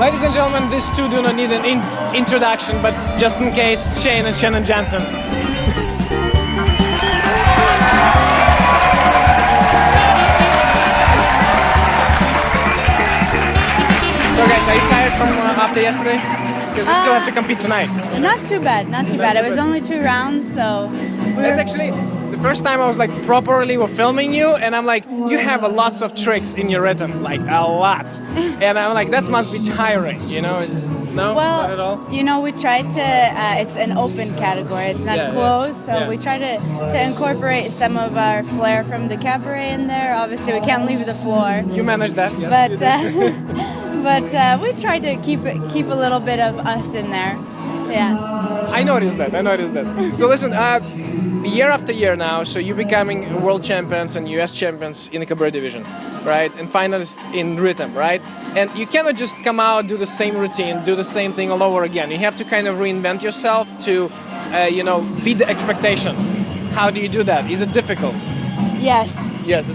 Ladies and gentlemen, these two do not need an introduction, but just in case, Shane and Shannon Jensen. So guys, are you tired from after yesterday? Because you still have to compete tonight. Not too bad, not too bad. It was only 2 rounds, so... That's actually the first time I was like properly filming you, and I'm like, you have lots of tricks in your rhythm, like a lot. And I'm like, that must be tiring, you know? No, not at all? You know, we tried to, it's an open category, it's not closed, so we try to incorporate some of our flair from the cabaret in there. Obviously, we can't leave the floor. You managed that, yes. But we tried to keep a little bit of us in there, yeah. I noticed that. So listen, year after year now, so you're becoming world champions and US champions in the cabaret division, right? And finalists in rhythm, right? And you cannot just come out, do the same routine, do the same thing all over again. You have to kind of reinvent yourself to, beat the expectation. How do you do that? Is it difficult? Yes. Yes,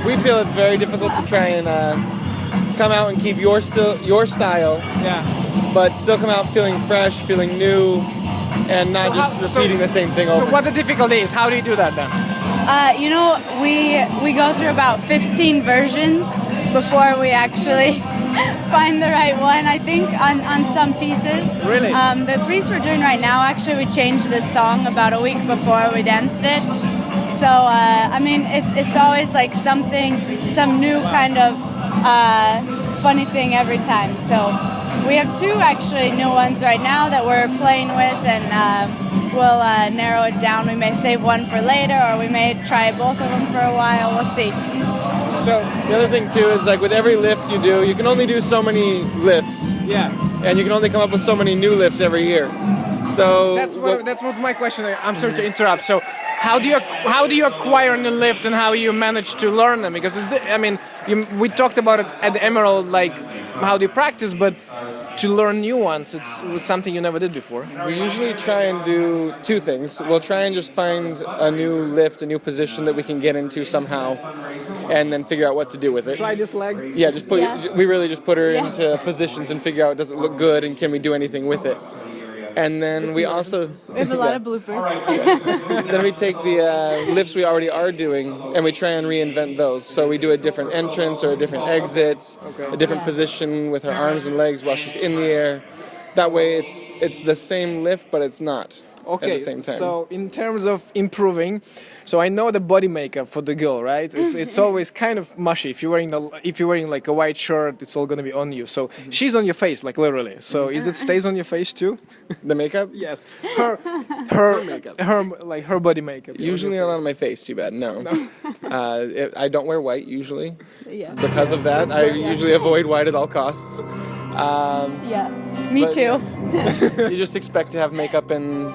we feel it's very difficult to try and come out and keep your style, but still come out feeling fresh, feeling new, and not repeating the same thing over. So what the difficulty is? How do you do that then? We go through about 15 versions before we actually find the right one, I think, on some pieces. Really? The piece we're doing right now, actually, we changed this song about a week before we danced it. So, it's always like some new kind of funny thing every time. So we have 2 actually new ones right now that we're playing with, and we'll narrow it down. We may save one for later, or we may try both of them for a while. We'll see. So the other thing too is like with every lift you do, you can only do so many lifts. Yeah. And you can only come up with so many new lifts every year. So that's what my question is. I'm sorry to interrupt. So how do you acquire a new lift, and how you manage to learn them? Because we talked about it at the Emerald, like how do you practice, but to learn new ones, it's something you never did before. We usually try and do 2 things. We'll try and just find a new lift, a new position that we can get into somehow, and then figure out what to do with it. Try this leg? Yeah, we really just put her into positions and figure out, does it look good, and can we do anything with it? And then we also... We have a lot of bloopers. Then we take the lifts we already are doing, and we try and reinvent those. So we do a different entrance or a different exit, a different position with her arms and legs while she's in the air. That way it's the same lift, but it's not. Okay, at the same time. So in terms of improving, so I know the body makeup for the girl, right? It's always kind of mushy. If you're wearing like a white shirt, it's all gonna be on you. So she's on your face, like literally. So is it stays on your face too? The makeup? Yes. Her makeup. Her body makeup. Usually not on my face. Too bad. No. I don't wear white usually. Yeah. Because of that, I usually avoid white at all costs. Me too. You just expect to have makeup and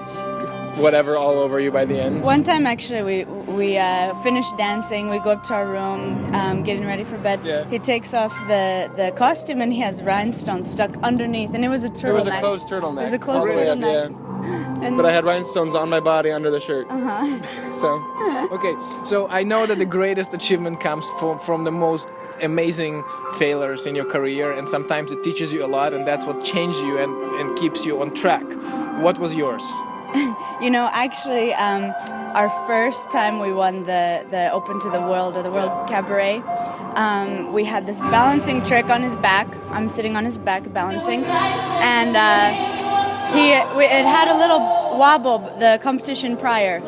whatever all over you by the end. One time actually we finished dancing, we go up to our room, getting ready for bed. Yeah. He takes off the costume and he has rhinestones stuck underneath, and it was a turtleneck. It was a closed turtleneck. It was a closed turtleneck. Yeah. But I had rhinestones on my body under the shirt. So. Okay, so I know that the greatest achievement comes from the most amazing failures in your career, and sometimes it teaches you a lot, and that's what changed you and keeps you on track. What was yours? Actually, our first time we won the Open to the World, or the World Cabaret, we had this balancing trick on his back. I'm sitting on his back balancing, and it had a little wobble the competition prior,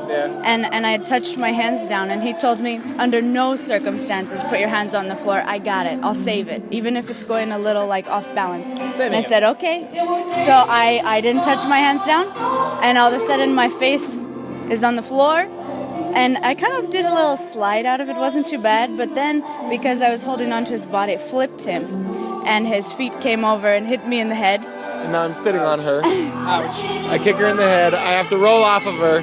and I had touched my hands down, and he told me, under no circumstances put your hands on the floor. I got it. I'll save it, even if it's going a little like off balance. And I said okay. So I didn't touch my hands down, and all of a sudden my face is on the floor, and I kind of did a little slide out of it. Wasn't too bad, but then because I was holding onto his body, it flipped him, and his feet came over and hit me in the head. And now I'm sitting on her. Ouch. I kick her in the head. I have to roll off of her.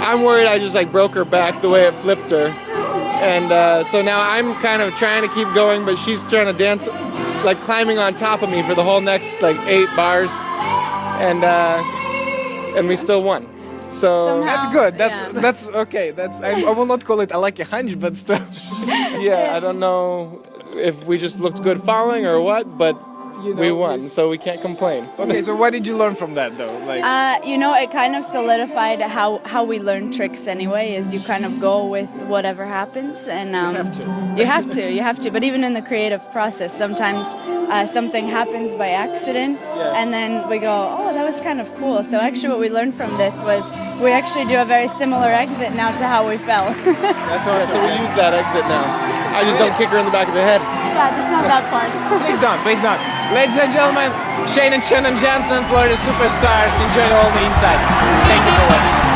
I'm worried I just broke her back the way it flipped her. And so now I'm kind of trying to keep going, but she's trying to dance, like climbing on top of me for the whole next 8 bars. And we still won. So somehow, that's good. That's okay. I will not call it a lucky hunch, but still. Yeah, I don't know if we just looked good falling or what, but we won, so we can't complain. Okay, so what did you learn from that though? Like, it kind of solidified how we learn tricks anyway. Is you kind of go with whatever happens, and you have to. But even in the creative process, sometimes something happens by accident, and then we go, oh, that was kind of cool. So actually, what we learned from this was we actually do a very similar exit now to how we fell. that's awesome. So we use that exit now. I just don't kick her in the back of the head. Yeah, just not that part. Please don't. Ladies and gentlemen, Shannon, Jensen, Florida Superstars. Enjoyed all the insights. Thank you for watching.